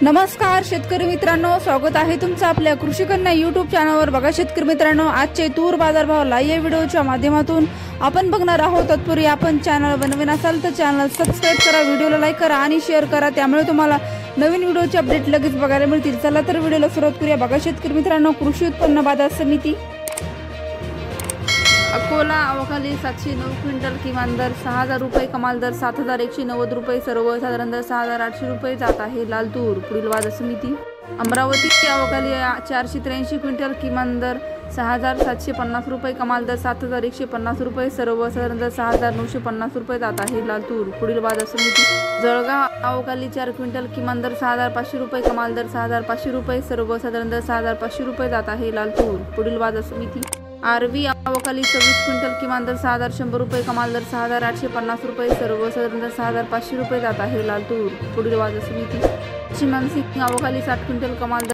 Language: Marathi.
नमस्कार शेतकरी मित्रांनो, स्वागत आहे तुमचं आपल्या कृषी कन्या यूट्यूब चॅनलवर। बघा शेतकरी मित्रांनो, आजचे तूर बाजारभाव लाईव्ह व्हिडिओच्या माध्यमातून आपण बघणार आहोत। तत्पूर्वी आपण चॅनल बनवून असाल तर चॅनल सबस्क्राइब करा, व्हिडिओला लाईक करा आणि शेअर करा, त्यामुळे तुम्हाला नवीन व्हिडिओचे अपडेट लगेच बघायला मिळतील। चला तर व्हिडिओला सुरुवात करूया। बघा शेतकरी मित्रांनो, कृषी उत्पन्न बाजार समिती अकोला अवकाली 709 क्विंटल, किमान दर 6000 रुपये, कमाल दर 7190 रुपये, सर्वसाधारण दर 6800 रुपये जात आहे लाल तूर। पुढील बाजार समिती अमरावती अवकाली 483 क्विंटल, किमान दर 6750 रुपये, कमाल दर 7150 रुपये, सर्वसाधारण दर 6950 रुपये जात आहे लाल तूर। पुढील बाजार समिती जळगाव अवकाली 4 क्विंटल, किमान दर 6500 रुपये, कमाल दर 6500 रुपये, सर्वसाधारण दर 6500 रुपये जात आहे लाल तूर। पुढील बाजार समिती आरवी अवकाली 26 क्विंटल, किमान दर 6100 रुपये, कमाल दर 6850 रुपये, सर्वसाधारण दर 6500 रुपये जात आहे लाल तूर। पुढील बाजार समिती चिमनसिंग अवकाली 60 क्विंटल, कमाल